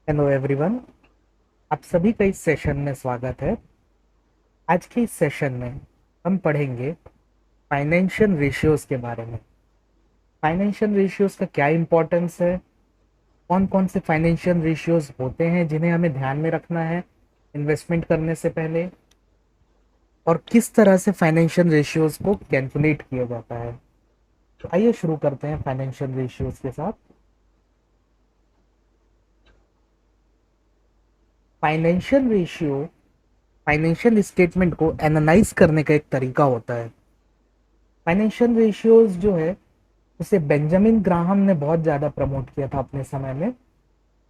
Hello everyone. आप सभी का इस सेशन में स्वागत है। आज के इस सेशन में हम पढ़ेंगे फाइनेंशियल रेशियोज के बारे में। फाइनेंशियल रेशियोज का क्या इंपॉर्टेंस है, कौन कौन से फाइनेंशियल रेशियोज होते हैं जिन्हें हमें ध्यान में रखना है इन्वेस्टमेंट करने से पहले, और किस तरह से फाइनेंशियल रेशियोज को कैलकुलेट किया जाता है। तो आइए शुरू करते हैं फाइनेंशियल रेशियोज के साथ। फाइनेंशियल रेशियो फाइनेंशियल स्टेटमेंट को एनालाइज करने का एक तरीका होता है। फाइनेंशियल रेशियोज जो है उसे बेंजामिन ग्राहम ने बहुत ज्यादा प्रमोट किया था अपने समय में,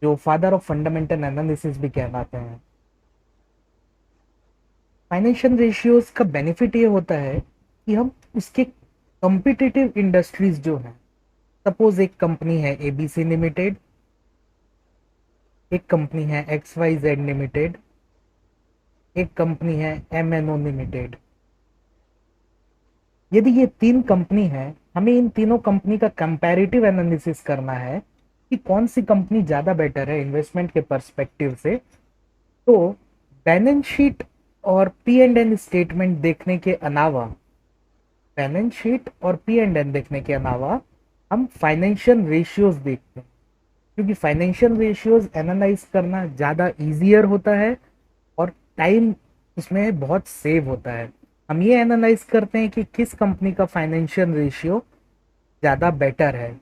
जो फादर ऑफ फंडामेंटल एनालिसिस भी कहलाते हैं। फाइनेंशियल रेशियोज का बेनिफिट ये होता है कि हम उसके कॉम्पिटिटिव इंडस्ट्रीज जो है, सपोज एक कंपनी है एबीसी लिमिटेड, एक कंपनी है एक्स वाई जेड लिमिटेड, एक कंपनी है एमएनओ लिमिटेड। यदि ये तीन कंपनी है, हमें इन तीनों कंपनी का कंपैरेटिव एनालिसिस करना है कि कौन सी कंपनी ज्यादा बेटर है इन्वेस्टमेंट के पर्सपेक्टिव से। तो बैलेंस शीट और पी एंड एन स्टेटमेंट देखने के अलावा, बैलेंस शीट और पी एंड एन देखने के अलावा हम फाइनेंशियल रेशियोज देखते हैं, क्योंकि फाइनेंशियल रेशियोज एनालाइज करना ज़्यादा इजियर होता है और टाइम उसमें बहुत सेव होता है। हम ये एनालाइज करते हैं कि किस कंपनी का फाइनेंशियल रेशियो ज़्यादा बेटर है।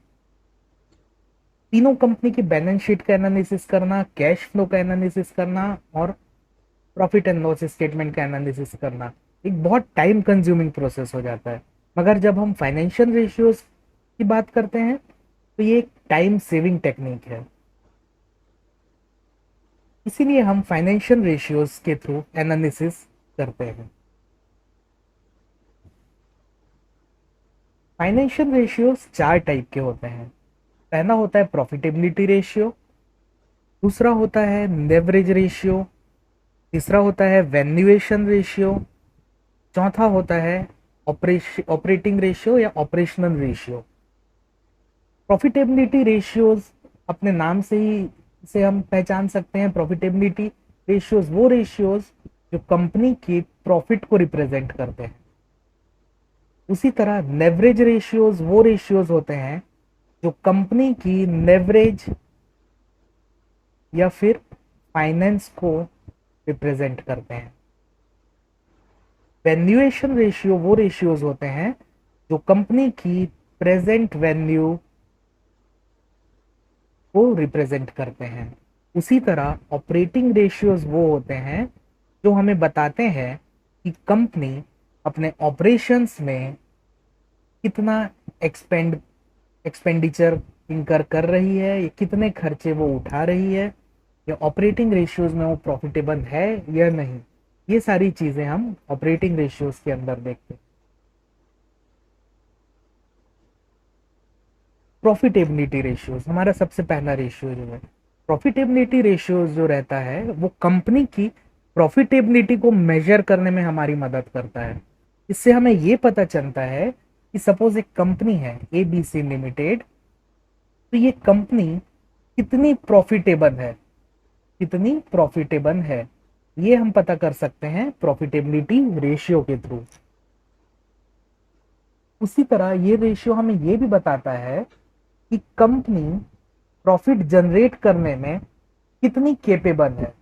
तीनों कंपनी की बैलेंस शीट का एनालिसिस करना, कैश फ्लो का एनालिसिस करना और प्रॉफिट एंड लॉस स्टेटमेंट का एनालिसिस करना एक बहुत टाइम कंज्यूमिंग प्रोसेस हो जाता है। मगर जब हम फाइनेंशियल रेशियोज की बात करते हैं तो ये एक टाइम सेविंग टेक्निक है, इसीलिए हम फाइनेंशियल रेशियोज के थ्रू एनालिसिस करते हैं। फाइनेंशियल रेशियोज चार टाइप के होते हैं। पहला होता है प्रॉफिटेबिलिटी रेशियो, दूसरा होता है लेवरेज रेशियो, तीसरा होता है वैल्यूएशन रेशियो, चौथा होता है ऑपरेटिंग रेशियो या ऑपरेशनल रेशियो। प्रॉफिटेबिलिटी रेशियोज अपने नाम से ही से हम पहचान सकते हैं। प्रॉफिटेबिलिटी रेशियोज वो रेशियोज जो कंपनी की प्रॉफिट को रिप्रेजेंट करते हैं। उसी तरह लेवरेज रेशियोज वो रेशियोज होते हैं जो कंपनी की लेवरेज या फिर फाइनेंस को रिप्रेजेंट करते हैं। वैल्यूएशन रेशियो वो रेशियोज होते हैं जो कंपनी की प्रेजेंट वैल्यू को रिप्रेजेंट करते हैं। उसी तरह ऑपरेटिंग रेशियोज वो होते हैं जो हमें बताते हैं कि कंपनी अपने ऑपरेशंस में कितना एक्सपेंड एक्सपेंडिचर इनकर कर रही है, या कितने खर्चे वो उठा रही है, या ऑपरेटिंग रेशियोज में वो प्रॉफिटेबल है या नहीं। ये सारी चीजें हम ऑपरेटिंग रेशियोज के अंदर देखते हैं। प्रॉफिटेबिलिटी रेशियोज हमारा सबसे पहला रेशियो जो है। प्रॉफिटेबिलिटी रेशियोज जो रहता है वो कंपनी की प्रॉफिटेबिलिटी को मेजर करने में हमारी मदद करता है। इससे हमें ये पता चलता है कि सपोज एक कंपनी है एबीसी लिमिटेड, तो ये कंपनी कितनी प्रॉफिटेबल है, कितनी प्रॉफिटेबल है, ये हम पता कर सकते हैं प्रॉफिटेबिलिटी रेशियो के थ्रू। उसी तरह ये रेशियो हमें ये भी बताता है कि कंपनी प्रॉफिट जनरेट करने में कितनी केपेबल है,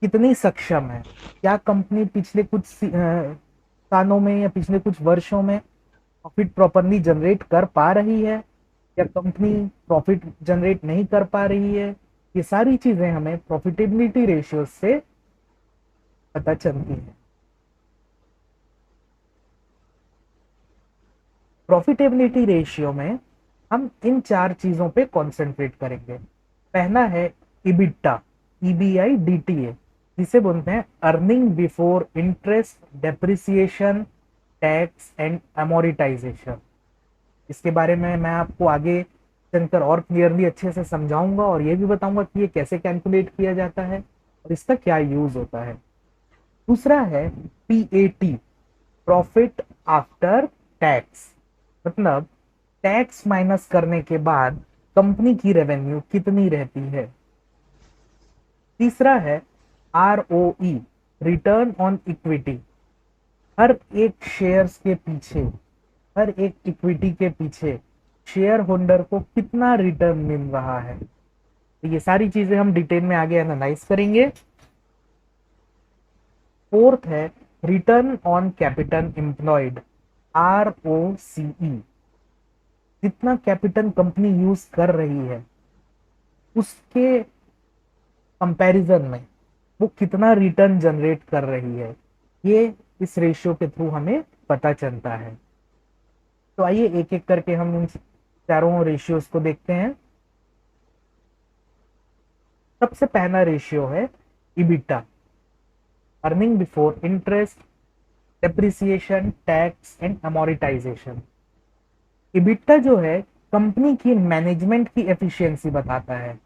कितनी सक्षम है। क्या कंपनी पिछले कुछ सालों में या पिछले कुछ वर्षों में प्रॉफिट प्रॉपरली जनरेट कर पा रही है, या कंपनी प्रॉफिट जनरेट नहीं कर पा रही है। ये सारी चीजें हमें प्रॉफिटेबिलिटी रेशियो से पता चलती है। प्रॉफिटेबिलिटी रेशियो में हम इन चार चीजों पे कॉन्सेंट्रेट करेंगे। पहला है इबिटा, ईबीआई डीटीए, जिसे बोलते हैं earning before interest depreciation tax and amortisation. इसके बारे में मैं आपको आगे चलकर और क्लियरली अच्छे से समझाऊंगा और ये भी बताऊंगा कि ये कैसे कैलकुलेट किया जाता है और इसका क्या यूज होता है। दूसरा है पीएटी, प्रॉफिट आफ्टर टैक्स, मतलब टैक्स माइनस करने के बाद कंपनी की रेवेन्यू कितनी रहती है। तीसरा है ROE, रिटर्न ऑन इक्विटी। हर एक शेयर्स के पीछे, हर एक इक्विटी के पीछे शेयर होल्डर को कितना रिटर्न मिल रहा है। तो ये सारी चीजें हम डिटेल में आगे एनालाइज करेंगे। फोर्थ है return on capital employed, ROCE। जितना कैपिटल कंपनी यूज कर रही है उसके कंपैरिजन में वो कितना रिटर्न जनरेट कर रही है, ये इस रेशियो के थ्रू हमें पता चलता है। तो आइए एक एक करके हम इन चारों रेशियोज को देखते हैं। सबसे पहला रेशियो है EBITDA, earning before interest, depreciation, tax and amortisation. EBITDA जो है कंपनी की मैनेजमेंट की एफिशिएंसी बताता है।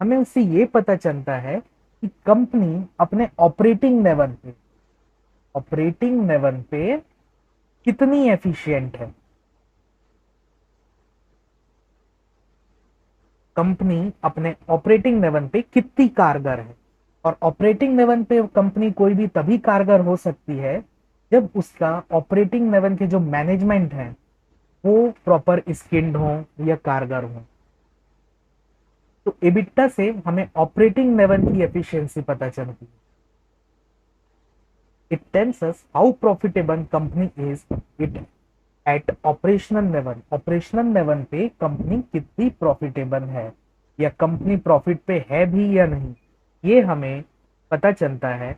हमें उससे ये पता चलता है कि कंपनी अपने ऑपरेटिंग लेवल पे कितनी एफिशिएंट है। कंपनी अपने ऑपरेटिंग लेवल पे कितनी कारगर है। और ऑपरेटिंग लेवल पे कंपनी कोई भी तभी कारगर हो सकती है जब उसका ऑपरेटिंग लेवल के जो मैनेजमेंट है वो प्रॉपर स्किल्ड हो या कारगर हो। तो एबिटा से हमें ऑपरेटिंग लेवल की एफिशिएंसी पता चलती है। It tells us how profitable company is it at operational level. Operational level पे कंपनी कितनी प्रॉफिटेबल है या कंपनी प्रॉफिट पे है भी या नहीं, ये हमें पता चलता है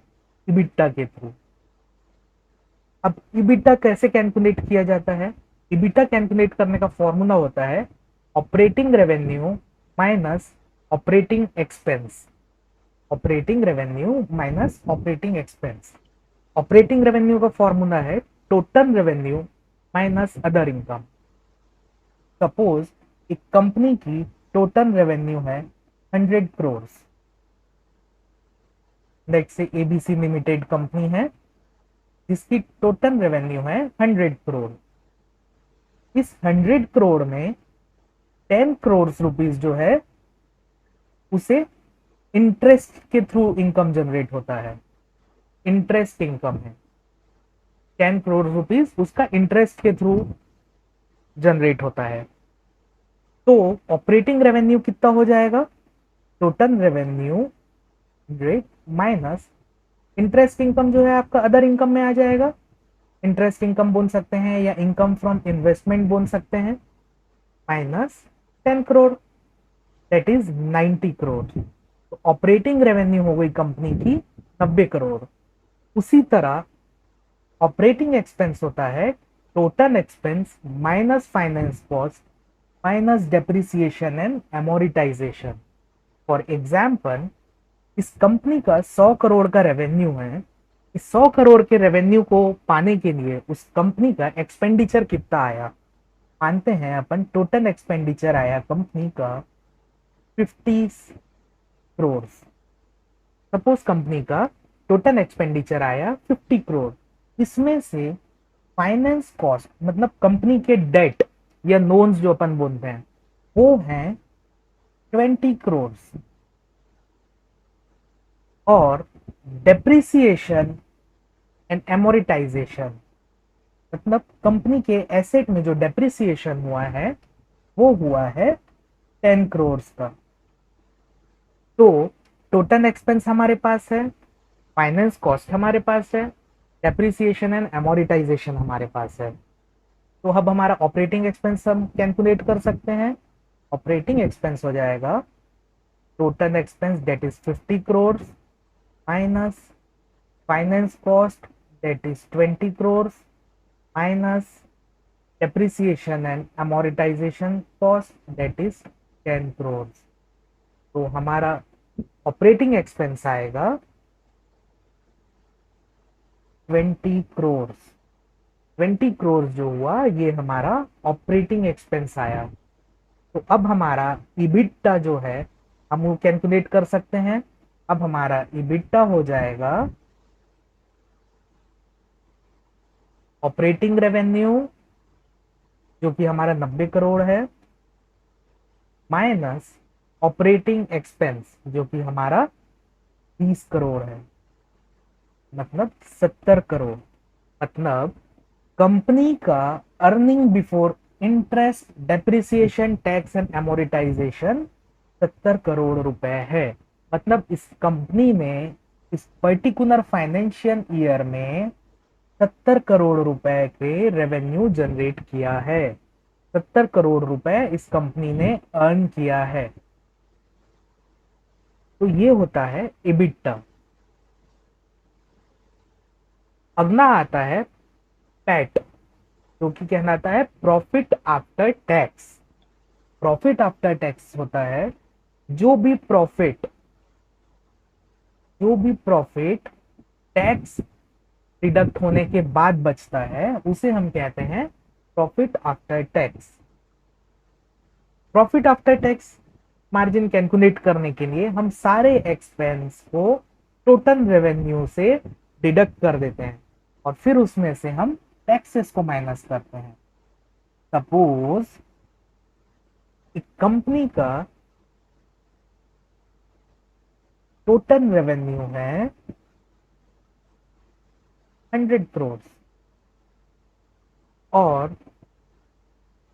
इबिटा के थ्रू। अब इबिटा कैसे कैलकुलेट किया जाता है? इबिटा कैलकुलेट करने का फॉर्मूला होता है operating revenue minus operating expense. Operating revenue minus operating expense. Operating revenue का फॉर्मूला है total revenue minus other income. Suppose एक कंपनी की टोटल रेवेन्यू है 100 crore. Let's say ABC limited company है जिसकी टोटल रेवेन्यू है 100 करोड़। इस 100 करोड़ में 10 करोड़ रुपीज जो है उसे इंटरेस्ट के थ्रू इनकम जनरेट होता है। इंटरेस्ट इनकम है 10 करोड़ रुपीज, उसका इंटरेस्ट के थ्रू जनरेट होता है। तो ऑपरेटिंग रेवेन्यू कितना हो जाएगा? Total revenue 100 minus interest income जो है आपका अदर इनकम में आ जाएगा। इंटरेस्ट इनकम बोल सकते हैं या इनकम फ्रॉम इन्वेस्टमेंट बोल सकते हैं, minus 10 crore, that is 90 crore. तो ऑपरेटिंग रेवेन्यू हो गई कंपनी की 90 करोड़। उसी तरह ऑपरेटिंग एक्सपेंस होता है total expense minus finance cost minus depreciation and amortisation. For example, इस कंपनी का 100 करोड़ का रेवेन्यू है। इस 100 करोड़ के रेवेन्यू को पाने के लिए उस कंपनी का एक्सपेंडिचर कितना आया? मानते हैं अपन टोटल एक्सपेंडिचर आया कंपनी का 50 करोड़। सपोज कंपनी का टोटल एक्सपेंडिचर आया 50 करोड़। इसमें से फाइनेंस कॉस्ट मतलब कंपनी के डेट या लोन्स जो अपन बोलते हैं वो हैं 20 करोड़। और डेप्रिसिएशन एंड एमोरिटाइजेशन मतलब कंपनी के एसेट में जो डेप्रिसिएशन हुआ है वो हुआ है 10 करोड़ का। तो टोटल एक्सपेंस हमारे पास है, फाइनेंस कॉस्ट हमारे पास है, डेप्रिसिएशन एंड एमोरिटाइजेशन हमारे पास है। तो अब हमारा ऑपरेटिंग एक्सपेंस हम कैलकुलेट कर सकते हैं। ऑपरेटिंग एक्सपेंस हो जाएगा total expense that is 50 crore minus finance cost that is 20 crore minus depreciation and amortization cost that is 10 crore. तो हमारा ऑपरेटिंग एक्सपेंस आएगा 20 करोड़। 20 करोड़ जो हुआ ये हमारा ऑपरेटिंग एक्सपेंस आया। तो अब हमारा इबिटा जो है हम वो कैलकुलेट कर सकते हैं। अब हमारा इबिटा हो जाएगा ऑपरेटिंग रेवेन्यू जो कि हमारा 90 करोड़ है माइनस ऑपरेटिंग एक्सपेंस जो कि हमारा 30 करोड़ है, मतलब 70 करोड़, मतलब कंपनी का earning before interest depreciation tax and amortisation 70 crore रुपए है। मतलब इस कंपनी ने इस पर्टिकुलर फाइनेंशियल ईयर में 70 करोड़ रुपए के रेवेन्यू जनरेट किया है। 70 करोड़ रुपए इस कंपनी ने अर्न किया है। तो ये होता है इबिटा। अगला आता है पैट, जो कि कहलाता है profit after tax. Profit after tax होता है जो भी प्रॉफिट टैक्स डिडक्ट होने के बाद बचता है, उसे हम कहते हैं profit after tax. Profit after tax margin calculate करने के लिए हम सारे एक्सपेंस को टोटल रेवेन्यू से डिडक्ट कर देते हैं और फिर उसमें से हम टैक्सेस को माइनस करते हैं। सपोज एक कंपनी का टोटल रेवेन्यू है 100 करोड़ और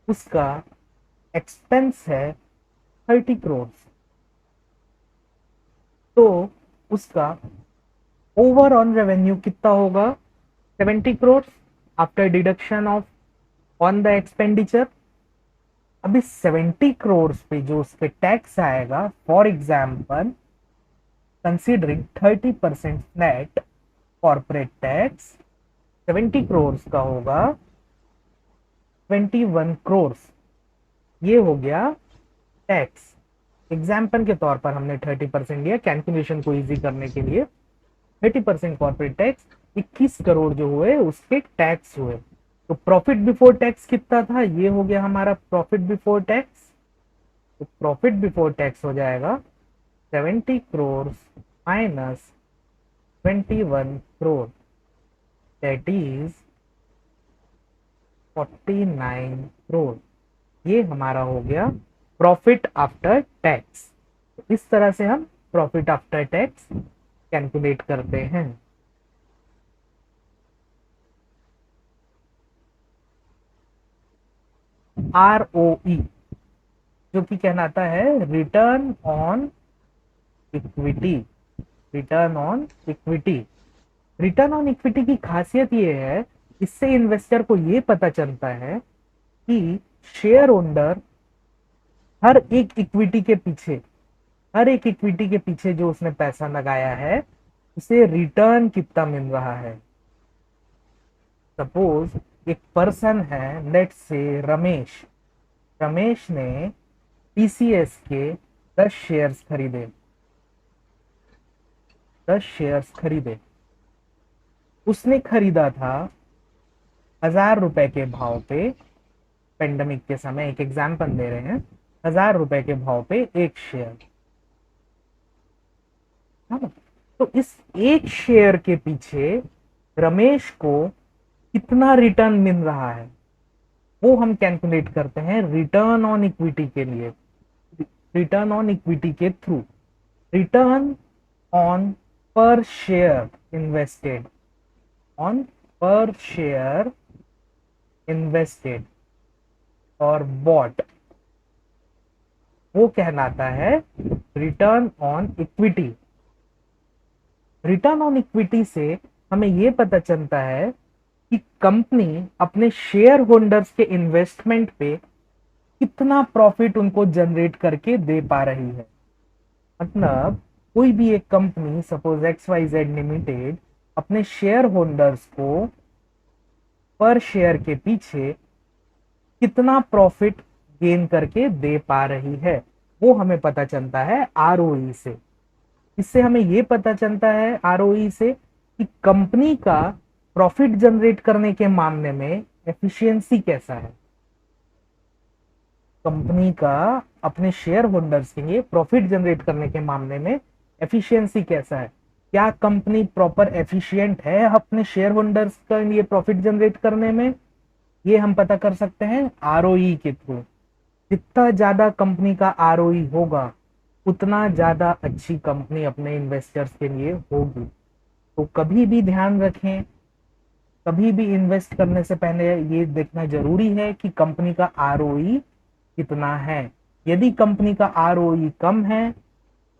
उसका एक्सपेंस है 30 करोड़, तो उसका ओवरऑल रेवेन्यू कितना होगा? 70 crore after deduction of on the expenditure. अभी 70 करोड़ पे जो उस पे टैक्स आएगा, for example considering 30% net corporate tax, 70 crore का होगा 21 करोड़। ये हो गया टैक्स। एग्जाम्पल के तौर पर हमने 30% लिया कैलकुलेशन को इजी करने के लिए। 30% कॉर्पोरेट टैक्स 21 करोड़ जो हुए उसके टैक्स हुए। तो प्रॉफिट बिफोर टैक्स कितना था? ये हो गया हमारा प्रॉफिट बिफोर टैक्स। तो प्रॉफिट बिफोर टैक्स हो जाएगा 70 crore minus 21 crore, that is 49 crore. ये हमारा हो गया प्रॉफिट आफ्टर टैक्स। इस तरह से हम प्रॉफिट आफ्टर टैक्स कैलकुलेट करते हैं। आरओई जो कि कहलाता है return on equity. Return on equity. Return on equity की खासियत ये है, इससे इन्वेस्टर को ये पता चलता है कि शेयर होल्डर हर एक इक्विटी के पीछे जो उसने पैसा लगाया है उसे रिटर्न कितना मिल रहा है। सपोज एक पर्सन है, लेट्स से रमेश। रमेश ने टीसीएस के 10 शेयर्स खरीदे। 10 शेयर्स खरीदे। उसने खरीदा था 1000 रुपए के भाव पे। पेंडेमिक के समय एक एग्जाम्पल दे रहे हैं, 1000 रुपए के भाव पे एक शेयर। तो इस एक शेयर के पीछे रमेश को कितना रिटर्न मिल रहा है वो हम कैलकुलेट करते हैं रिटर्न ऑन इक्विटी के लिए, रिटर्न ऑन इक्विटी के थ्रू। रिटर्न ऑन पर शेयर इन्वेस्टेड, ऑन पर शेयर इन्वेस्टेड और बॉट, वो कहलाता है return on equity. Return on equity से हमें यह पता चलता है कि कंपनी अपने शेयर होल्डर्स के इन्वेस्टमेंट पे कितना प्रॉफिट उनको जनरेट करके दे पा रही है। मतलब कोई भी एक कंपनी, सपोज XYZ लिमिटेड, अपने शेयर होल्डर्स को पर शेयर के पीछे कितना प्रॉफिट गेन करके दे पा रही है, वो हमें पता चलता है आरओई से। इससे हमें यह पता चलता है आरओई से कि कंपनी का प्रॉफिट जनरेट करने के मामले में एफिशिएंसी कैसा है। कंपनी का अपने शेयर होल्डर्स के लिए प्रॉफिट जनरेट करने के मामले में एफिशिएंसी कैसा है। क्या कंपनी प्रॉपर एफिशिएंट है अपने शेयर होल्डर्स के लिए प्रॉफिट जनरेट करने में? ये हम पता कर सकते हैं आरओई के थ्रू। जितना ज्यादा कंपनी का आरओई होगा उतना ज्यादा अच्छी कंपनी अपने इन्वेस्टर्स के लिए होगी। तो कभी भी ध्यान रखें, कभी भी इन्वेस्ट करने से पहले ये देखना जरूरी है कि कंपनी का आरओई कितना है। यदि कंपनी का आरओई कम है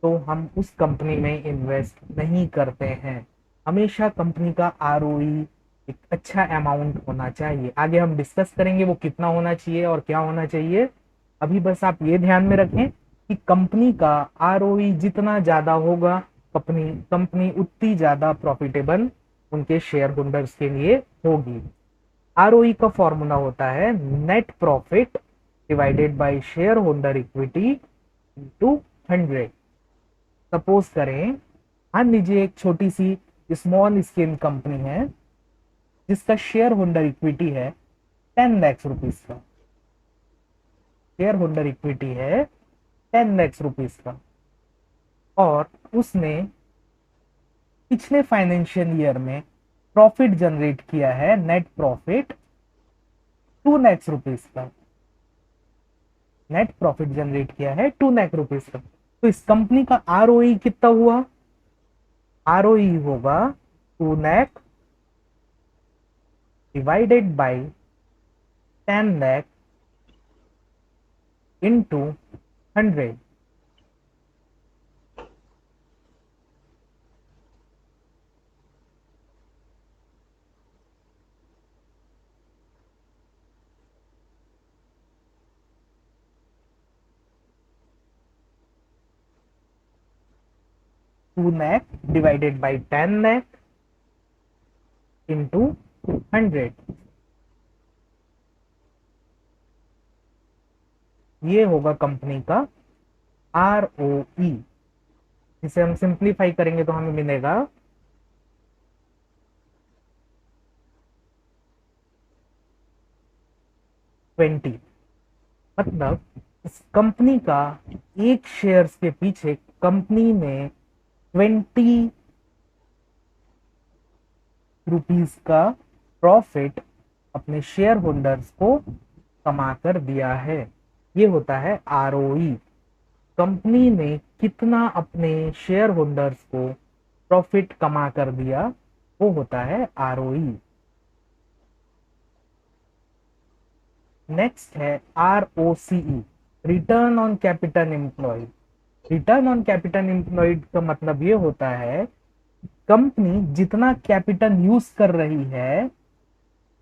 तो हम उस कंपनी में इन्वेस्ट नहीं करते हैं। हमेशा कंपनी का आरओई एक अच्छा अमाउंट होना चाहिए। आगे हम डिस्कस करेंगे वो कितना होना चाहिए और क्या होना चाहिए। अभी बस आप ये ध्यान में रखें कि कंपनी का आरओई जितना ज्यादा होगा, कंपनी कंपनी उतनी ज्यादा प्रॉफिटेबल उनके शेयर होल्डर्स के लिए होगी। आरओई का फॉर्मूला होता है net profit divided by share holder equity into 100। Suppose करें, मान लीजिए एक छोटी सी स्मॉल स्केल कंपनी है जिसका शेयर होल्डर इक्विटी है 10 लाख रुपीज का। शेयर होल्डर इक्विटी है 10 लाख रुपीज का, और उसने पिछले फाइनेंशियल ईयर में प्रॉफिट जनरेट किया है, नेट प्रॉफिट 2 लाख रुपीज का। नेट प्रॉफिट जनरेट किया है 2 लाख रुपीज का। तो इस कंपनी का आरओई कितना हुआ? आरओई होगा 2 lakh divided by 10 lakh into 100। 2 lakh divided by 10 lakh into 100। ये होगा कंपनी का आरओई। इसे हम सिंप्लीफाई करेंगे तो हमें मिलेगा 20। मतलब इस कंपनी का एक शेयर्स के पीछे कंपनी ने 20 रुपीज का प्रॉफिट अपने शेयर होल्डर्स को कमा कर दिया है। ये होता है आरओई। कंपनी ने कितना अपने शेयर होल्डर्स को प्रॉफिट कमा कर दिया, वो होता है आरओई। नेक्स्ट है ROCE, return on capital employed. Return on capital employed का मतलब ये होता है कंपनी जितना कैपिटल यूज कर रही है,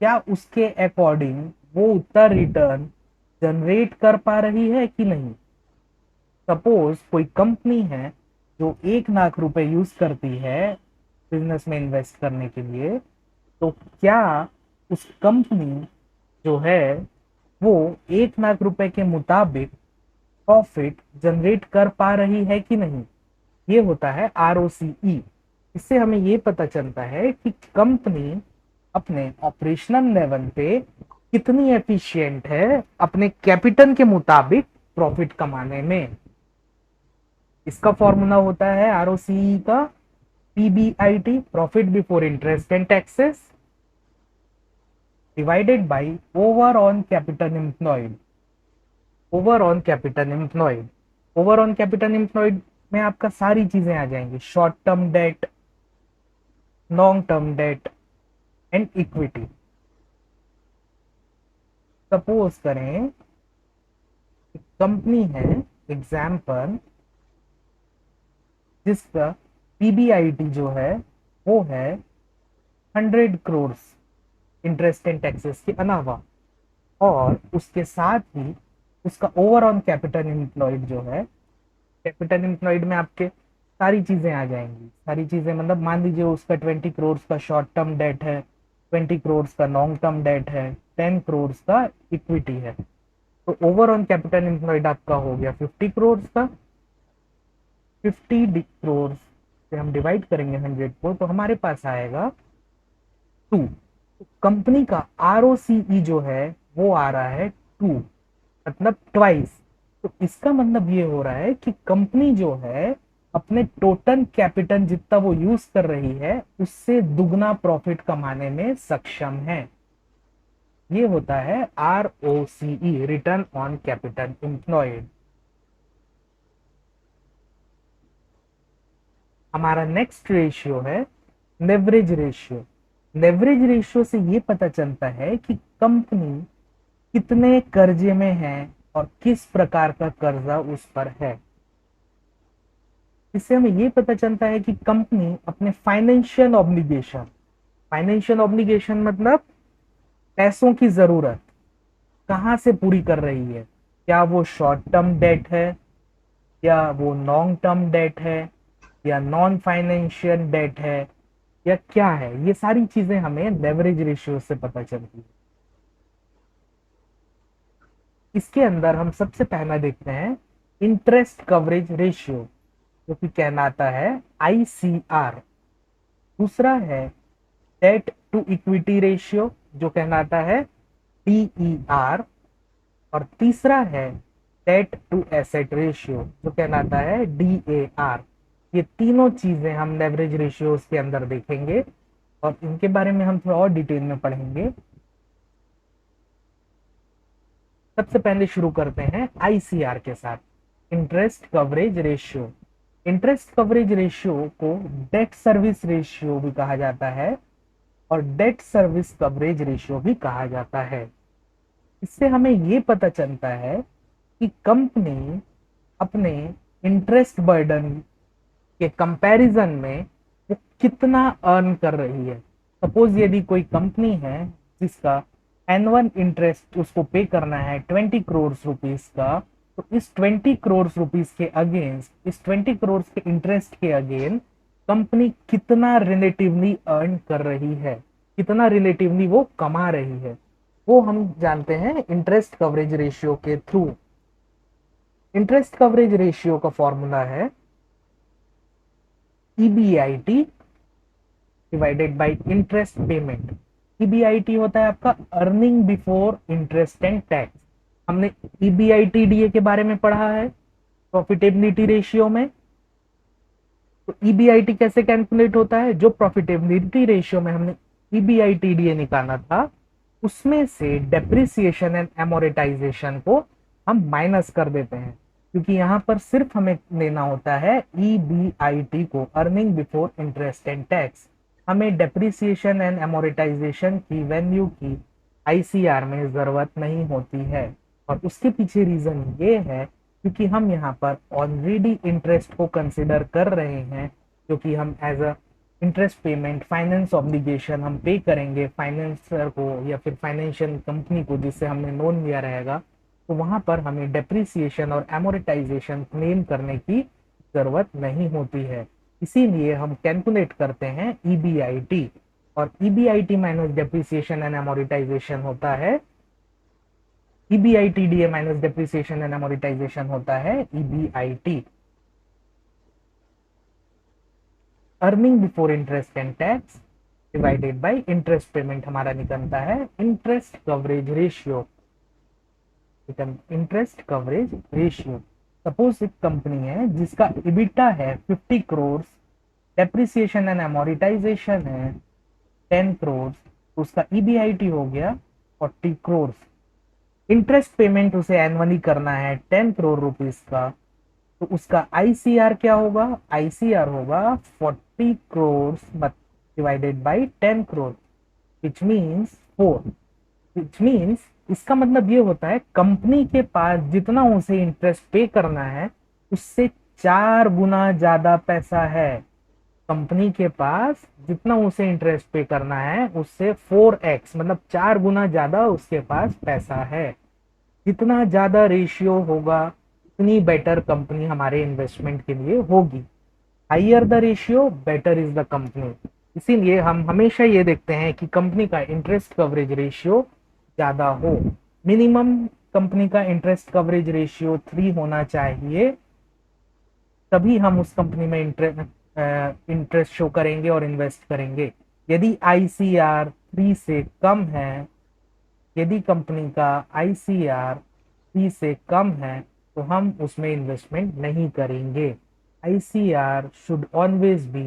क्या उसके अकॉर्डिंग वो उतना रिटर्न जनरेट कर पा रही है कि नहीं। सपोज कोई कंपनी है जो 1 लाख रुपए यूज करती है बिजनेस में इन्वेस्ट करने के लिए, तो क्या उस कंपनी जो है वो 1 लाख रुपए के मुताबिक प्रॉफिट जनरेट कर पा रही है कि नहीं। ये होता है आरओसीई। इससे हमें ये पता चलता है कि कंपनी अपने ऑपरेशनल लेवल पे कितनी एफिशिएंट है अपने कैपिटल के मुताबिक प्रॉफिट कमाने में। इसका फॉर्मूला होता है आरओसीई का PBIT, profit before interest and taxes, divided by over on capital employed. Over on capital employed, over on capital employed में आपका सारी चीजें आ जाएंगी, short term debt, long term debt and equity. Suppose करें company है example जिसका PBIT जो है वो है 100 करोड़ इंटरेस्ट एंड टैक्सेस के अलावा, और उसके साथ ही उसका ओवर ऑन कैपिटल एम्प्लॉयड जो है, कैपिटल एम्प्लॉयड में आपके सारी चीजें आ जाएंगी। सारी चीजें मतलब मान लीजिए उसका 20 करोड़ का शॉर्ट टर्म डेट है, 20 करोड़ का लॉन्ग टर्म डेट है, 10 करोड़ का इक्विटी है। तो ओवर ऑन कैपिटल एम्प्लॉयड आपका हो गया 50 करोड़ का। 50 करोड़ से हम डिवाइड करेंगे 100 को तो हमारे पास आएगा 2। तो कंपनी का आरओसीई जो है वो आ रहा है 2, मतलब ट्वाइस। तो इसका मतलब ये हो रहा है कि कंपनी जो है अपने टोटल कैपिटल जितना वो यूज कर रही है उससे दुगना प्रॉफिट कमाने में सक्षम है। ये होता है ROCE, return on capital employed. हमारा नेक्स्ट रेशियो है लेवरेज रेशियो। लेवरेज रेशियो से ये पता चलता है कि कंपनी कितने कर्जे में है और किस प्रकार का कर्जा उस पर है। इससे हमें ये पता चलता है कि कंपनी अपने फाइनेंशियल ऑब्लिगेशन मतलब पैसों की जरूरत कहाँ से पूरी कर रही है। क्या वो शॉर्ट टर्म डेट है, या वो लॉन्ग टर्म डेट है, या नॉन फाइनेंशियल डेट है, या क्या है। ये सारी चीजें हमें लेवरेज रेशियो से पता चलती है। इसके अंदर हम सबसे पहला देखते हैं इंटरेस्ट कवरेज रेशियो, जो कि कहलाता है आईसीआर। दूसरा है डेट टू इक्विटी रेशियो, जो कहलाता है डीईआर। और तीसरा है डेट टू एसेट रेशियो, जो कहलाता है डीएआर। ये तीनों चीजें हम लेवरेज रेशियोज के अंदर देखेंगे और इनके बारे में हम थोड़ा और डिटेल में पढ़ेंगे। सबसे पहले शुरू करते हैं आईसीआर के साथ, interest coverage ratio. Interest coverage ratio को डेट सर्विस रेशियो भी कहा जाता है और डेट सर्विस कवरेज रेशियो भी कहा जाता है। इससे हमें ये पता चलता है कि कंपनी अपने इंटरेस्ट बर्डन के कंपैरिजन में वो कितना अर्न कर रही है। सपोज यदि कोई कंपनी है जिसका एनुअल इंटरेस्ट उसको पे करना है 20 करोड़ रुपीस का, तो इस 20 करोड़ रुपीस के अगेंस्ट, इस 20 करोड़ के इंटरेस्ट के अगेंस्ट कंपनी कितना रिलेटिवली अर्न कर रही है, कितना रिलेटिवली वो कमा रही है, वो हम जानते हैं इंटरेस्ट कवरेज रेशियो के थ्रू। इंटरेस्ट कवरेज रेशियो का फॉर्मूला है EBIT divided by interest payment. EBIT होता है आपका earning before interest and tax. हमने ईबीआईटीडीए के बारे में पढ़ा है प्रॉफिटेबिलिटी रेशियो में। तो ईबीआईटी कैसे कैलकुलेट होता है, जो प्रॉफिटेबिलिटी रेशियो में हमने ईबीआईटीडीए निकाला था उसमें से डेप्रिसिएशन एंड एमोरेटाइजेशन को हम माइनस कर देते हैं, क्योंकि यहाँ पर सिर्फ हमें लेना होता है ईबीआईटी को, earning before interest and tax. हमें डेप्रिसिएशन एंड एमोरेटाइजेशन की वैल्यू की आईसीआर में जरूरत नहीं होती है। और उसके पीछे रीजन ये है क्योंकि हम यहाँ पर ऑलरेडी इंटरेस्ट को कंसिडर कर रहे हैं, जो कि हम as a interest payment finance obligation हम पे करेंगे फाइनेंसर को या फिर फाइनेंशियल कंपनी को जिससे हमने लोन लिया रहेगा। तो वहां पर हमें डेप्रिसिएशन और एमोरेटाइजेशन क्लेम करने की जरूरत नहीं होती है। इसीलिए हम कैलकुलेट करते हैं ईबीआईटी, और ईबीआईटी माइनस डेप्रिसिएशन एंड एमोरेटाइजेशन होता है ईबीआईटीडीए माइनस डेप्रिसिएशन एंड एमोरेटाइजेशन होता है EBIT. Earning before interest and tax divided bye interest payment हमारा निकलता है interest coverage ratio. Interest coverage ratio, suppose एक कंपनी है जिसका इबिटा है 50 करोड़, डेप्रिसिएशन एंड एमोरिटाइजेशन है 10 करोड़, उसका ईबीआईटी हो गया 40 करोड़। इंटरेस्ट पेमेंट उसे एनुअली करना है 10 करोड़ रुपीस का, तो उसका आईसीआर क्या होगा, आईसीआर होगा 40 crore divided by 10 crore, which means 4। Which means इसका मतलब ये होता है कंपनी के पास जितना उसे इंटरेस्ट पे करना है उससे 4 गुना ज्यादा पैसा है। कंपनी के पास जितना उसे इंटरेस्ट पे करना है उससे 4x मतलब 4 गुना ज्यादा उसके पास पैसा है। जितना ज्यादा रेशियो होगा उतनी बेटर कंपनी हमारे इन्वेस्टमेंट के लिए होगी। Higher the ratio better is the company. इसीलिए हम हमेशा ये देखते हैं कि कंपनी का इंटरेस्ट कवरेज रेशियो ज्यादा हो। मिनिमम कंपनी का इंटरेस्ट कवरेज रेशियो 3 होना चाहिए, तभी हम उस कंपनी में इंटरेस्ट शो करेंगे और इन्वेस्ट करेंगे। यदि आईसीआर 3 से कम है, यदि कंपनी का आईसीआर 3 से कम है तो हम उसमें इन्वेस्टमेंट नहीं करेंगे। ICR should always be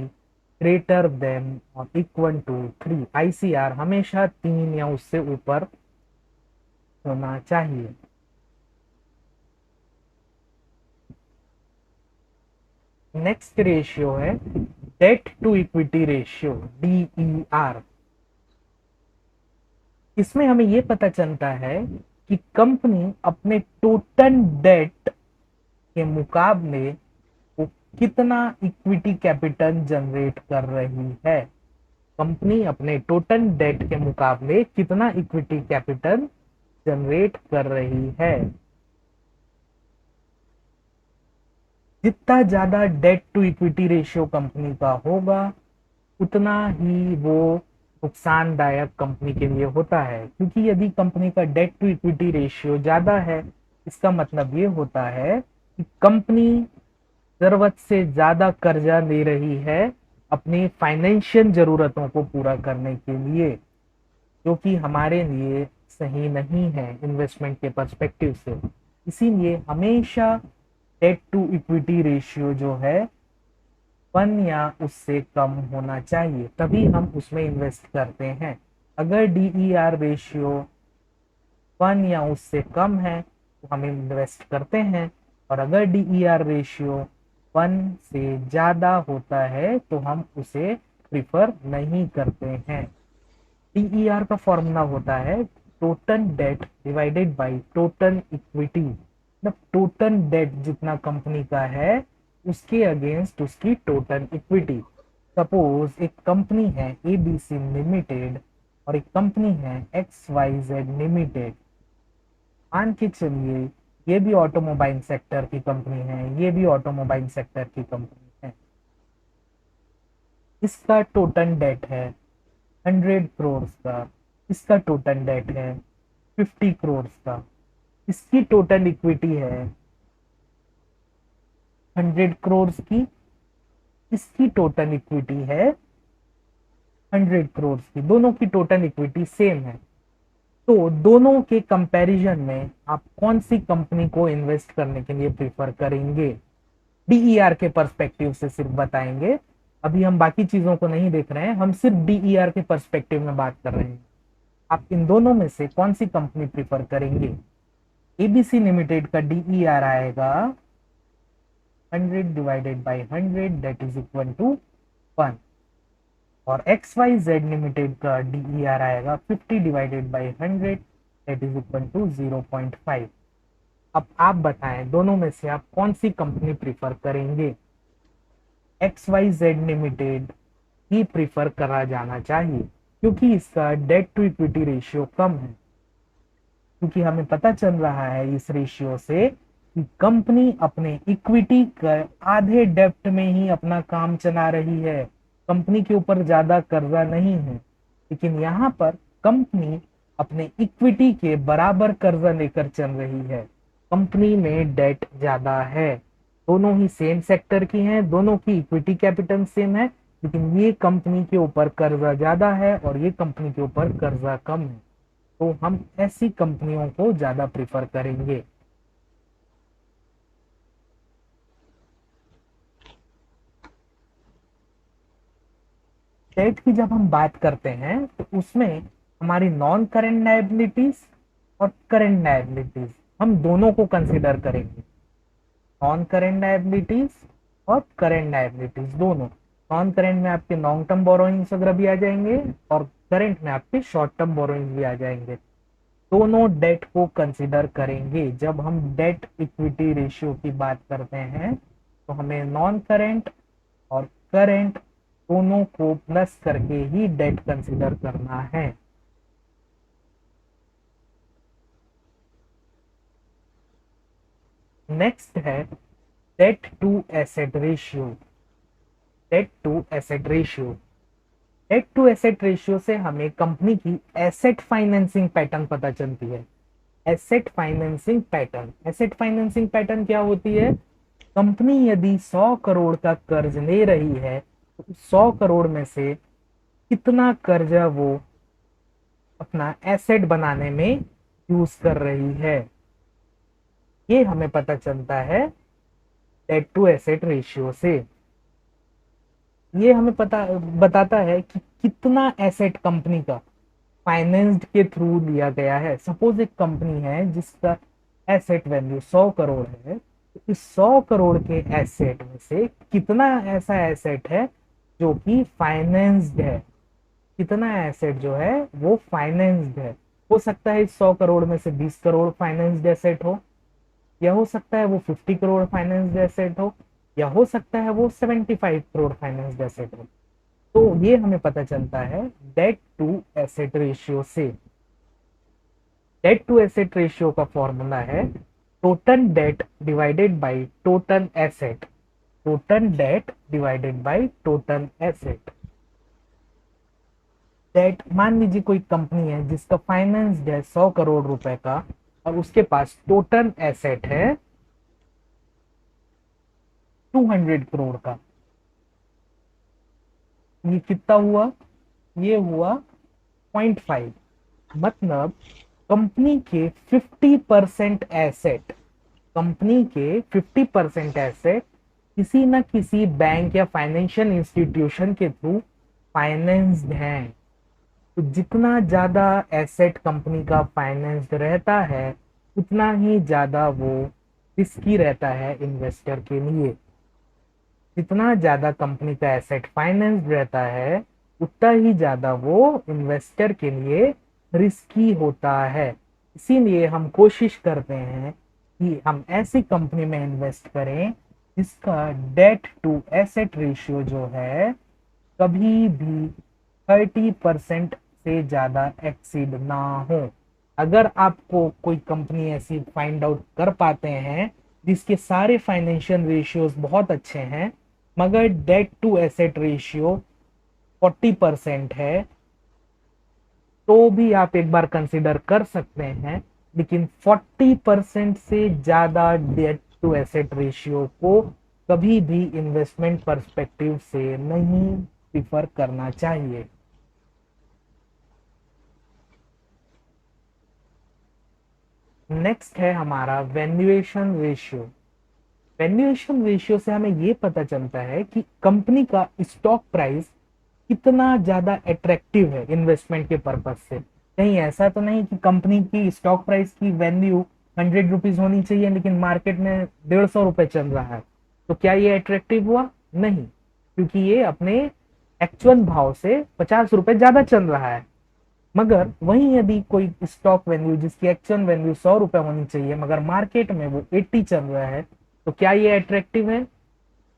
greater than और इक्वल टू 3। आईसीआर हमेशा 3 या उससे ऊपर होना चाहिए। नेक्स्ट रेशियो है debt to equity ratio, DER। इसमें हमें यह पता चलता है कि कंपनी अपने टोटल डेट के मुकाबले वो कितना इक्विटी कैपिटल जनरेट कर रही है। कंपनी अपने टोटल डेट के मुकाबले कितना इक्विटी कैपिटल जनरेट कर रही है। जितना ज्यादा debt to equity ratio company का होगा उतना ही वो नुकसानदायक कंपनी के लिए होता है, क्योंकि यदि कंपनी का डेट टू इक्विटी रेशियो ज्यादा है, इसका मतलब ये होता है कि कंपनी जरूरत से ज्यादा कर्जा ले रही है अपनी फाइनेंशियल जरूरतों को पूरा करने के लिए, जो कि हमारे लिए सही नहीं है इन्वेस्टमेंट के पर्सपेक्टिव से। इसीलिए हमेशा डेट टू इक्विटी रेशियो जो है 1 या उससे कम होना चाहिए, तभी हम उसमें इन्वेस्ट करते हैं। अगर DER रेशियो 1 या उससे कम है तो हम इन्वेस्ट करते हैं, और अगर DER रेशियो 1 से ज्यादा होता है तो हम उसे प्रिफर नहीं करते हैं। DER का फॉर्मूला होता है total debt divided by total equity, मतलब टोटल डेट जितना कंपनी का है उसके अगेंस्ट उसकी टोटल इक्विटी। सपोज एक कंपनी है ABC लिमिटेड और एक कंपनी है XYZ लिमिटेड। मान के चलिए ये भी ऑटोमोबाइल सेक्टर की कंपनी है, ये भी ऑटोमोबाइल सेक्टर की कंपनी है। इसका टोटल डेट है 100 करोड़ का, इसका टोटल डेट है 50 करोड़ का, इसकी टोटल इक्विटी है 100 करोड़ की, इसकी टोटल इक्विटी है 100 करोड़ की। दोनों की टोटल इक्विटी सेम है, तो दोनों के कंपैरिजन में आप कौन सी कंपनी को इन्वेस्ट करने के लिए प्रीफर करेंगे? DER के पर्सपेक्टिव से सिर्फ बताएंगे, अभी हम बाकी चीजों को नहीं देख रहे हैं, हम सिर्फ DER के पर्सपेक्टिव में बात कर रहे हैं। आप इन दोनों में से कौन सी कंपनी प्रीफर करेंगे? ABC लिमिटेड का DER आएगा 100 divided by 100 that is equal to 1, और XYZ लिमिटेड का DER आएगा 50 divided by 100 that is equal to 0.5। अब आप बताएं दोनों में से आप कौन सी कंपनी प्रीफर करेंगे? XYZ लिमिटेड ही प्रीफर करा जाना चाहिए, क्योंकि इसका डेट टू इक्विटी रेशियो कम है। क्योंकि हमें पता चल रहा है इस रेशियो से कि कंपनी अपने इक्विटी का आधे डेप्ट में ही अपना काम चला रही है, कंपनी के ऊपर ज्यादा कर्जा नहीं है। लेकिन यहाँ पर कंपनी अपने इक्विटी के बराबर कर्जा लेकर चल रही है, कंपनी में डेट ज्यादा है। दोनों ही सेम सेक्टर की हैं, दोनों की इक्विटी कैपिटल सेम है, लेकिन ये कंपनी के ऊपर कर्जा ज्यादा है और ये कंपनी के ऊपर कर्जा कम है, तो हम ऐसी कंपनियों को ज्यादा प्रिफर करेंगे। डेट की जब हम बात करते हैं तो उसमें हमारी नॉन करेंट लायबिलिटीज और करेंट लायबिलिटीज हम दोनों को कंसिडर करेंगे। नॉन करेंट लायबिलिटीज और करेंट लायबिलिटीज दोनों। नॉन करेंट में आपके लॉन्ग टर्म बोरोइंग्स वगैरह भी आ जाएंगे और करेंट में आपके शॉर्ट टर्म बोरोइंग्स भी आ जाएंगे। दोनों डेट को कंसिडर करेंगे। जब हम डेट इक्विटी रेशियो की बात करते हैं तो हमें नॉन करेंट और करेंट दोनों को प्लस करके ही डेट कंसिडर करना है। नेक्स्ट है debt to asset ratio. Debt to asset ratio, debt to asset ratio से हमें कंपनी की एसेट फाइनेंसिंग पैटर्न पता चलती है। Asset financing pattern, asset financing pattern क्या होती है? कंपनी यदि 100 करोड़ का कर्ज ले रही है तो 100 करोड़ में से कितना कर्जा वो अपना एसेट बनाने में यूज कर रही है, ये हमें पता चलता है डेट टू एसेट रेशियो से। ये हमें पता बताता है कि कितना एसेट कंपनी का फाइनेंस्ड के थ्रू लिया गया है। सपोज एक कंपनी है जिसका एसेट वैल्यू 100 करोड़ है इस 100 करोड़ के एसेट में से कितना ऐसा एसेट है जो कि फाइनेंस्ड है, कितना एसेट जो है वो फाइनेंस्ड है। हो सकता है इस 100 करोड़ में से 20 करोड़ फाइनेंस्ड एसेट हो, या हो सकता है वो 50 करोड़ फाइनेंस्ड एसेट हो, या हो सकता है वो 75 करोड़ फाइनेंस्ड एसेट हो। तो ये हमें पता चलता है डेट टू एसेट रेशियो से। डेट टू एसेट रेशियो का फॉर्मूला है total debt divided by total asset, total debt divided by total asset. Debt, मान लीजिए कोई कंपनी है जिसका फाइनेंस है 100 करोड़ रुपए का, और उसके पास टोटल एसेट है 200 करोड़ का। ये कितना हुआ? ये हुआ 0.5। मतलब कंपनी के 50% एसेट, कंपनी के 50% एसेट किसी न किसी बैंक या फाइनेंशियल इंस्टीट्यूशन के थ्रू फाइनेंस्ड हैं। तो जितना ज्यादा एसेट कंपनी का फाइनेंस्ड रहता है, उतना ही ज्यादा वो रिस्की रहता है इन्वेस्टर के लिए। जितना ज्यादा कंपनी का एसेट फाइनेंस रहता है, उतना ही ज्यादा वो इन्वेस्टर के लिए रिस्की होता है। इसीलिए हम कोशिश करते हैं कि हम ऐसी कंपनी में इन्वेस्ट करें जिसका डेट टू एसेट रेशियो जो है कभी भी 30% से ज्यादा एक्सीड ना हो। अगर आपको कोई कंपनी ऐसी फाइंड आउट कर पाते हैं जिसके सारे फाइनेंशियल रेशियोज बहुत अच्छे हैं, मगर डेट टू एसेट रेशियो 40% है, तो भी आप एक बार कंसिडर कर सकते हैं। लेकिन 40% से ज्यादा डेट टू एसेट रेशियो को कभी भी इन्वेस्टमेंट पर्सपेक्टिव से नहीं प्रिफर करना चाहिए। नेक्स्ट है हमारा वैल्यूएशन रेशियो। वैल्यूएशन रेशियो से हमें यह पता चलता है कि कंपनी का स्टॉक प्राइस कितना ज्यादा अट्रैक्टिव है इन्वेस्टमेंट के पर्पज से। कहीं ऐसा तो नहीं कि कंपनी की स्टॉक प्राइस की वैल्यू 100 रुपीज होनी चाहिए लेकिन मार्केट में 150 रुपए चल रहा है, तो क्या ये अट्रैक्टिव हुआ? नहीं, क्योंकि ये अपने एक्चुअल भाव से 50 रुपए ज्यादा चल रहा है। मगर वहीं यदि कोई स्टॉक वैल्यू जिसकी एक्चुअल वैल्यू 100 रुपए होनी चाहिए मगर मार्केट में वो 80 चल रहा है, तो क्या ये अट्रैक्टिव है?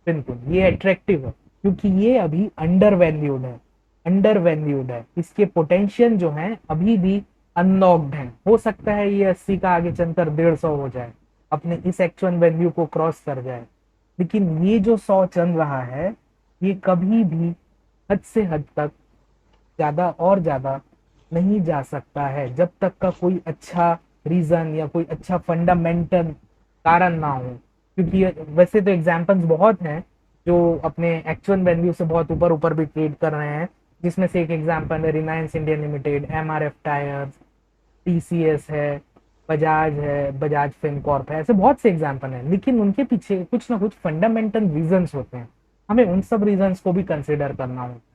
बिल्कुल ये अट्रैक्टिव है, क्योंकि ये अभी अंडर वैल्यूड है, अंडर वैल्यूड है। इसके पोटेंशियल जो है अभी भी अनलॉक्ड है। हो सकता है ये 80 का आगे चलकर 150 हो जाए, अपने इस एक्चुअल वैल्यू को क्रॉस कर जाए। लेकिन ये जो 100 चल रहा है, ये कभी भी हद से हद तक ज्यादा और ज्यादा नहीं जा सकता है, जब तक का कोई अच्छा रीजन या कोई अच्छा फंडामेंटल कारण ना हो। क्योंकि वैसे तो एग्जांपल्स बहुत हैं जो अपने एक्चुअल वैल्यू से बहुत ऊपर ऊपर भी ट्रेड कर रहे हैं, जिसमें से एक एग्जांपल है Reliance India limited, MRF tyres, TCS है, बजाज है, बजाज फिनकॉर्प है। ऐसे बहुत से एग्जांपल हैं, लेकिन उनके पीछे कुछ ना कुछ फंडामेंटल रीजंस होते हैं। हमें उन सब रीजंस को भी कंसिडर करना होता है।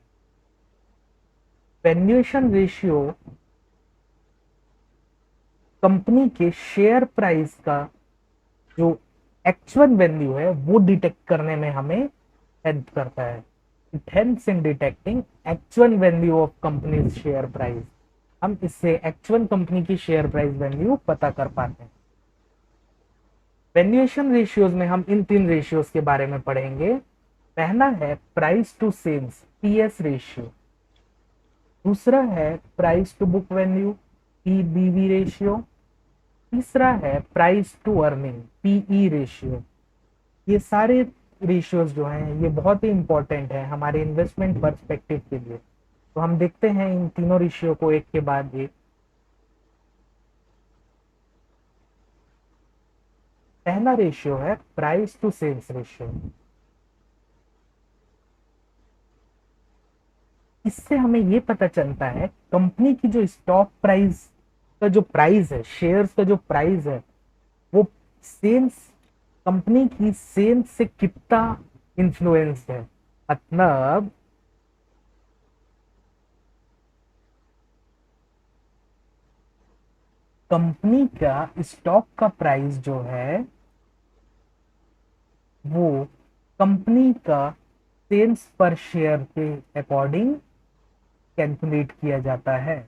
वैल्यूएशन रेशियो कंपनी के शेयर प्राइस का जो एक्चुअल वैल्यू है वो डिटेक्ट करने में हमें हेल्प करता है। It helps in detecting actual value of company share price. हम इससे एक्चुअल कंपनी की शेयर प्राइस वैल्यू पता कर पाते हैं। वैल्यूएशन रेशियोज में हम इन तीन रेशियोज के बारे में पढ़ेंगे। पहला है price to sales, PS ratio. दूसरा है price to book value, PBV ratio. तीसरा है price to earning, PE ratio. ये सारे रेशियोज जो हैं ये बहुत ही इंपॉर्टेंट है हमारे इन्वेस्टमेंट पर्सपेक्टिव के लिए। तो हम देखते हैं इन तीनों रेशियो को एक के बाद एक। पहला रेशियो है प्राइस टू सेल्स रेशियो। इससे हमें ये पता चलता है कंपनी की जो स्टॉक प्राइस का जो प्राइस है, शेयर्स का जो प्राइस है, वो सेल्स, कंपनी की सेल्स से कितना इन्फ्लुएंस है। मतलब कंपनी का स्टॉक का प्राइस जो है वो कंपनी का सेल्स पर शेयर के अकॉर्डिंग कैलकुलेट किया जाता है।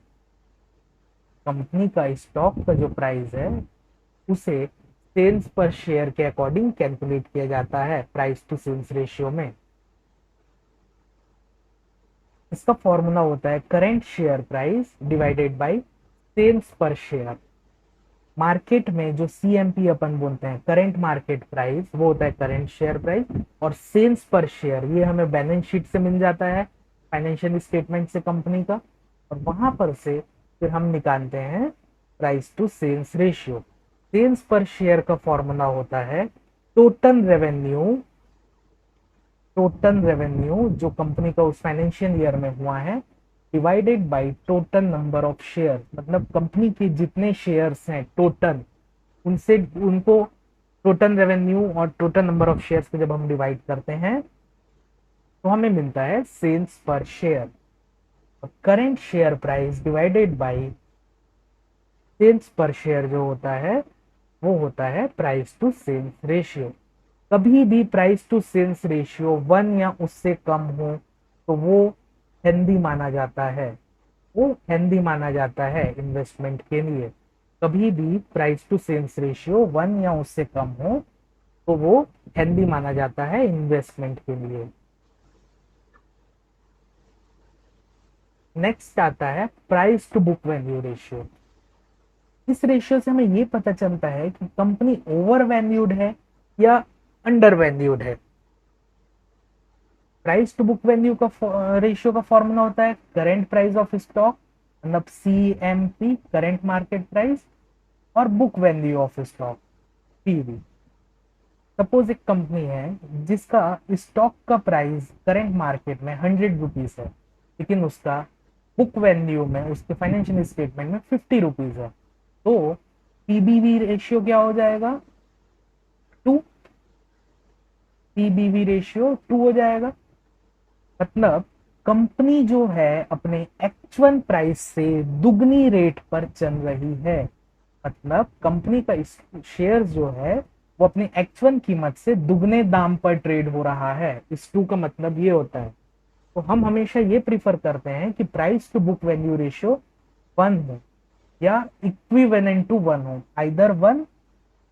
कंपनी का स्टॉक का जो प्राइस है उसे सेल्स पर शेयर के अकॉर्डिंग कैलकुलेट किया जाता है प्राइस टू सेल्स रेशियो में। इसका फॉर्मूला होता है current share price divided by sales per share. Market में जो सीएमपी अपन बोलते हैं करेंट मार्केट प्राइस, वो होता है करेंट शेयर प्राइस। और सेल्स पर शेयर ये हमें बैलेंस शीट से मिल जाता है, फाइनेंशियल स्टेटमेंट से कंपनी का, और वहां पर से फिर हम निकालते हैं price to sales ratio. Sales per share का फॉर्मूला होता है टोटल रेवेन्यू, टोटल रेवेन्यू जो कंपनी का उस फाइनेंशियल ईयर में हुआ है, divided by total number of share, मतलब कंपनी के जितने शेयर्स हैं टोटल, उनसे उनको टोटल रेवेन्यू और टोटल नंबर ऑफ शेयर्स को जब हम डिवाइड करते हैं तो हमें मिलता है sales per share. Current share price divided by sales per share जो होता है वो होता है प्राइस टू सेल्स रेशियो। कभी भी प्राइस टू सेल्स रेशियो 1 या उससे कम हो तो वो हेल्दी माना जाता है, वो हेल्दी माना जाता है इन्वेस्टमेंट के लिए। कभी भी प्राइस टू सेल्स रेशियो 1 या उससे कम हो तो वो हेल्दी माना जाता है इन्वेस्टमेंट के लिए। नेक्स्ट आता है price to book value ratio. इस रेशियो से हमें ये पता चलता है कि कंपनी ओवर वैल्यूड है या अंडर वैल्यूड है। प्राइस टू बुक वैल्यू का रेशियो का फॉर्मूला होता है करेंट प्राइस ऑफ स्टॉक, मतलब सीएमपी करेंट मार्केट प्राइस, और book value of stock PV. Suppose एक कंपनी है जिसका स्टॉक का प्राइस करेंट मार्केट में 100 रुपीज है, लेकिन उसका बुक वैल्यू में उसके फाइनेंशियल स्टेटमेंट में 50 रुपीज है, तो पीबीवी रेशियो क्या हो जाएगा? 2। पीबीवी रेशियो 2 हो जाएगा। मतलब कंपनी जो है अपने एक्चुअल प्राइस से दुगनी रेट पर चल रही है। मतलब कंपनी का शेयर जो है वो अपनी एक्चुअल कीमत से दुगने दाम पर ट्रेड हो रहा है। इस टू का मतलब ये होता है। तो हम हमेशा ये प्रीफर करते हैं कि price to book value ratio 1 हो या इक्विवेलेंट टू 1 हो, आइदर 1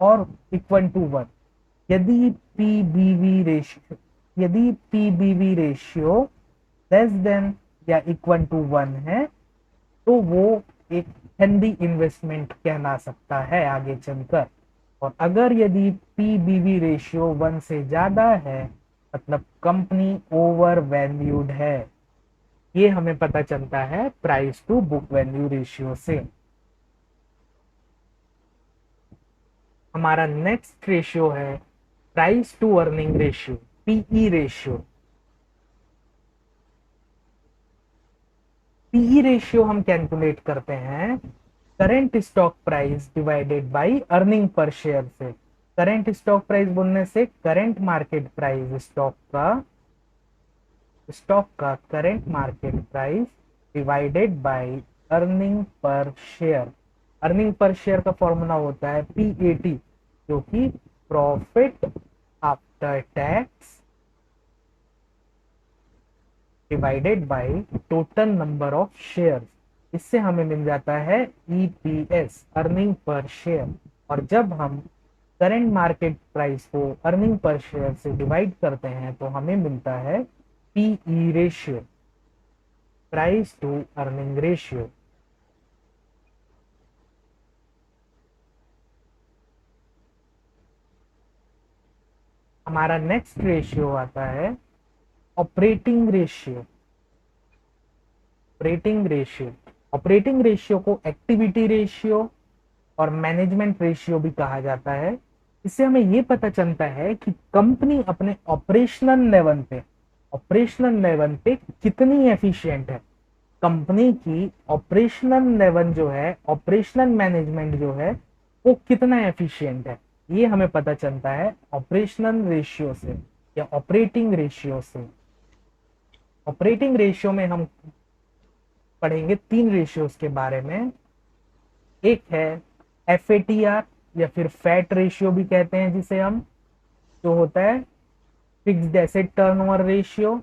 और इक्वल टू 1। यदि पीबीवी रेशियो यदि पीबीवी रेशियो लेस देन या इक्वल टू 1 है तो वो एक हेल्दी इन्वेस्टमेंट कहला सकता है आगे चलकर। और अगर यदि पीबीवी रेशियो 1 से ज्यादा है मतलब कंपनी ओवर वैल्यूड है। ये हमें पता चलता है price to book value ratio से। हमारा नेक्स्ट रेशियो है price to earning ratio, PE ratio. PE ratio हम कैलकुलेट करते हैं current stock price divided by earning per share से। करेंट स्टॉक प्राइस बोलने से करेंट मार्केट प्राइस स्टॉक का current market price divided by earning per share. Earning per share का formula होता है पीएटी, जो कि profit after tax divided by total number of share. इससे हमें मिल जाता है ईपीएस, अर्निंग पर शेयर। और जब हम करेंट मार्केट प्राइस को अर्निंग पर शेयर से डिवाइड करते हैं तो हमें मिलता है PE ratio, price to earning ratio. हमारा नेक्स्ट रेशियो आता है operating ratio. Operating ratio operating ratio को एक्टिविटी रेशियो और मैनेजमेंट रेशियो भी कहा जाता है। इससे हमें यह पता चलता है कि कंपनी अपने ऑपरेशनल लेवल पे कितनी एफिशिएंट है। कंपनी की ऑपरेशनल लेवल जो है, ऑपरेशनल मैनेजमेंट जो है, वो कितना एफिशिएंट है, ये हमें पता चलता है ऑपरेशनल रेशियो से या ऑपरेटिंग रेशियो से। ऑपरेटिंग रेशियो में हम पढ़ेंगे 3 रेशियोज के बारे में। एक है एफएटीआर या फिर फैट रेशियो भी कहते हैं जिसे हम, जो होता है फिक्स्ड एसेट टर्नओवर रेशियो,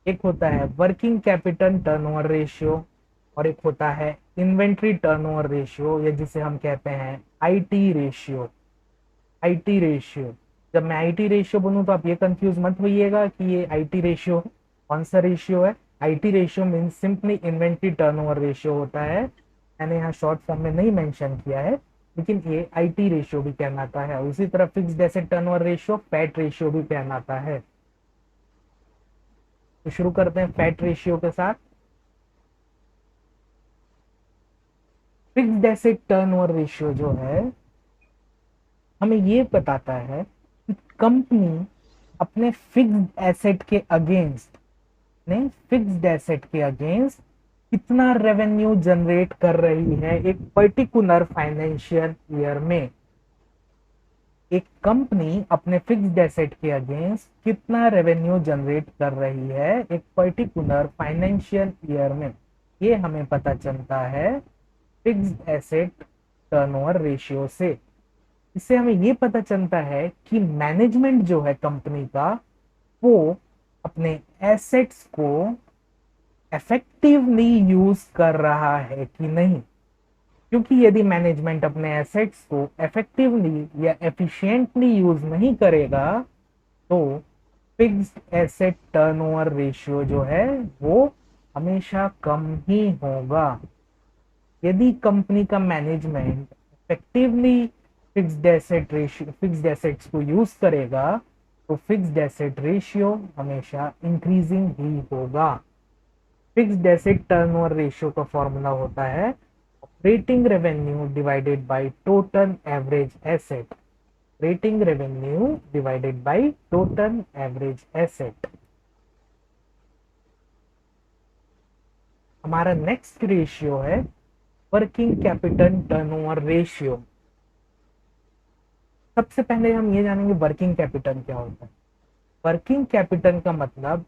एक होता है वर्किंग कैपिटल टर्नओवर रेशियो, और एक होता है इन्वेंट्री टर्नओवर रेशियो, या जिसे हम कहते हैं आईटी रेशियो। आईटी रेशियो, जब मैं आईटी रेशियो बोलूं तो आप ये कंफ्यूज मत होइएगा कि ये आईटी रेशियो कौन सा रेशियो है। IT ratio means simply inventory turnover ratio होता है। मैंने यहाँ शॉर्ट फॉर्म में नहीं मेंशन किया है, लेकिन ये आईटी रेशियो भी कहलाता है। उसी तरह fixed asset turnover ratio PAT ratio भी कहलाता है। तो शुरू करते हैं पैट रेशियो के साथ। फिक्स्ड एसेट टर्नओवर रेशियो जो है हमें ये बताता है कि कंपनी अपने फिक्स्ड एसेट के अगेंस्ट ने फिक्स्ड एसेट के अगेंस्ट कितना रेवेन्यू जनरेट कर रही है एक पर्टिकुलर फाइनेंशियल ईयर में। एक कंपनी अपने फिक्स्ड एसेट के अगेंस्ट कितना रेवेन्यू जनरेट कर रही है एक पर्टिकुलर फाइनेंशियल ईयर में, ये हमें पता चलता है फिक्स्ड एसेट टर्नओवर रेशियो से। इससे हमें ये पता चलता है कि मैनेजमेंट जो है कंपनी का वो अपने एसेट्स को इफेक्टिवली यूज कर रहा है कि नहीं। क्योंकि यदि मैनेजमेंट अपने एसेट्स को इफेक्टिवली या एफिशिएंटली यूज नहीं करेगा तो फिक्स्ड एसेट टर्नओवर रेशियो जो है वो हमेशा कम ही होगा। यदि कंपनी का मैनेजमेंट इफेक्टिवली फिक्स्ड एसेट्स को यूज करेगा तो फिक्स्ड एसेट रेशियो हमेशा इंक्रीजिंग ही होगा। फिक्स्ड एसेट टर्नओवर रेशियो का फॉर्मूला होता है operating revenue divided by total average asset. Operating revenue divided by total average asset. हमारा नेक्स्ट रेशियो है वर्किंग कैपिटल टर्नओवर रेशियो। सबसे पहले हम ये जानेंगे वर्किंग कैपिटल क्या होता है। वर्किंग कैपिटल का मतलब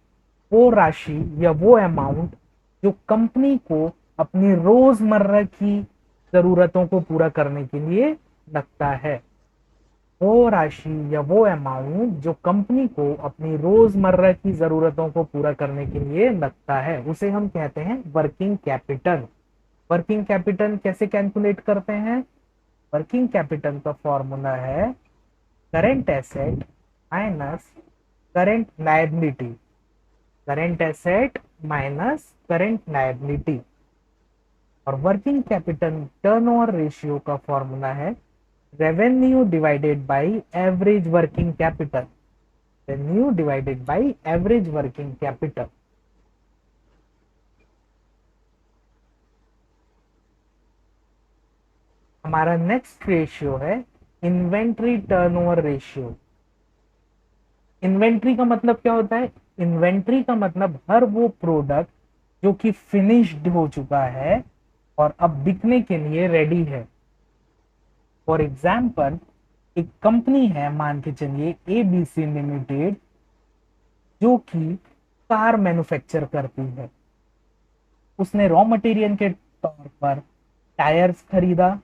वो राशि या वो अमाउंट जो कंपनी को अपनी रोजमर्रा की जरूरतों को पूरा करने के लिए लगता है। वो राशि या वो अमाउंट जो कंपनी को अपनी रोजमर्रा की जरूरतों को पूरा करने के लिए लगता है उसे हम कहते हैं वर्किंग कैपिटल। वर्किंग कैपिटल कैसे कैलकुलेट करते हैं? वर्किंग कैपिटल का फॉर्मूला है current asset minus current liability. Current asset minus current liability. और वर्किंग कैपिटल टर्नओवर रेशियो का फॉर्मूला है revenue divided by average working capital. Revenue divided by average working capital. हमारा next ratio है inventory turnover ratio. Inventory का मतलब क्या होता है? इन्वेंट्री का मतलब हर वो प्रोडक्ट जो कि फिनिश्ड हो चुका है और अब बिकने के लिए रेडी है। फॉर एग्जाम्पल एक कंपनी है, मान के चलिए एबीसी लिमिटेड, जो कि कार मैन्युफैक्चर करती है। उसने रॉ मटेरियल के तौर पर टायर्स खरीदा।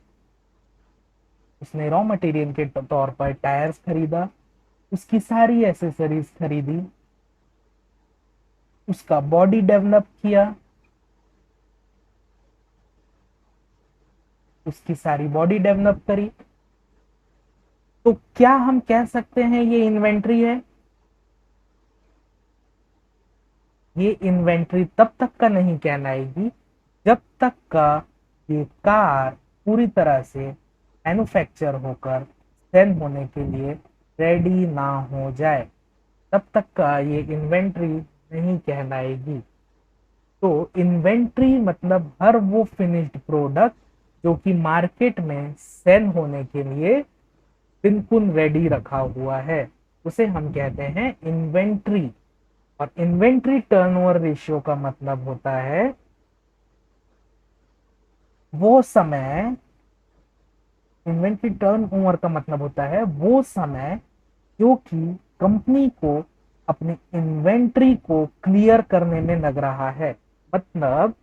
उसने रॉ मटेरियल के तौर पर टायर्स खरीदा, उसकी सारी एसेसरीज खरीदी, उसका बॉडी डेवलप किया, उसकी सारी बॉडी डेवलप करी। तो क्या हम कह सकते हैं ये इन्वेंट्री है? ये इन्वेंट्री तब तक का नहीं कहलाएगी जब तक का ये कार पूरी तरह से मैन्युफैक्चर होकर सेल होने के लिए रेडी ना हो जाए, तब तक का ये इन्वेंट्री नहीं कहलाएगी। तो इन्वेंट्री मतलब हर वो फिनिश्ड प्रोडक्ट जो कि मार्केट में सेल होने के लिए बिल्कुल रेडी रखा हुआ है, उसे हम कहते हैं इन्वेंट्री। और इन्वेंट्री टर्नओवर रेशियो का मतलब होता है वो समय, इन्वेंट्री टर्नओवर का मतलब होता है वो समय जो कि कंपनी को अपनी इन्वेंट्री को क्लियर करने में लग रहा है। मतलब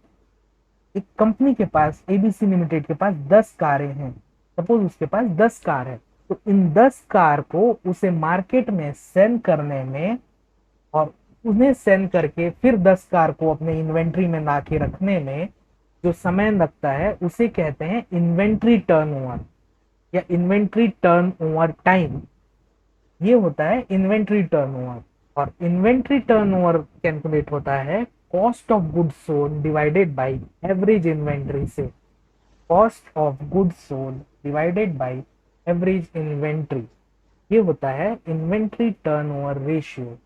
एक कंपनी के पास, एबीसी लिमिटेड के पास 10 कारें हैं। सपोज उसके पास 10 कार है, तो इन 10 कार को उसे मार्केट में सेल करने में और उन्हें सेल करके फिर 10 कार को अपने इन्वेंट्री में ला के रखने में जो समय लगता है उसे कहते हैं इन्वेंट्री टर्नओवर या इन्वेंट्री टर्नओवर टाइम। ये होता है इन्वेंट्री टर्नओवर। और इन्वेंट्री टर्नओवर कैलकुलेट होता है cost of goods sold divided by average inventory से। Cost of goods sold divided by average inventory, ये होता है inventory turnover ratio.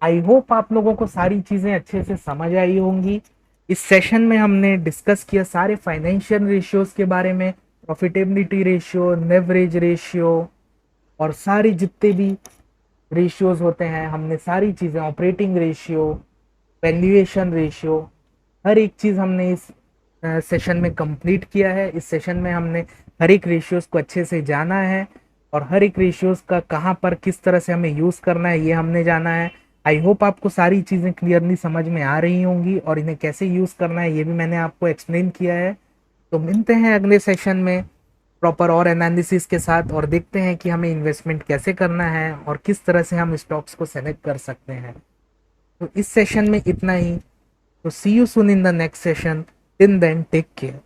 I hope आप लोगों को सारी चीजें अच्छे से समझ आई होंगी। इस सेशन में हमने डिस्कस किया सारे फाइनेंशियल रेशियोज के बारे में, प्रॉफिटेबिलिटी रेशियो, लेवरेज रेशियो और सारी जितने भी रेशियोज होते हैं हमने सारी चीजें, ऑपरेटिंग रेशियो, वैल्यूएशन रेशियो, हर एक चीज हमने इस सेशन में कंप्लीट किया है। इस सेशन में हमने हर एक रेशियोज को अच्छे से जाना है और हर एक रेशियोज का कहाँ पर किस तरह से हमें यूज करना है ये हमने जाना है। आई होप आपको सारी चीजें क्लियरली समझ में आ रही होंगी और इन्हें कैसे यूज करना है ये भी मैंने आपको एक्सप्लेन किया है। तो मिलते हैं अगले सेशन में प्रॉपर और एनालिसिस के साथ और देखते हैं कि हमें इन्वेस्टमेंट कैसे करना है और किस तरह से हम स्टॉक्स को सेलेक्ट कर सकते हैं। तो इस सेशन में इतना ही। तो see you soon in the next session. Till then take care.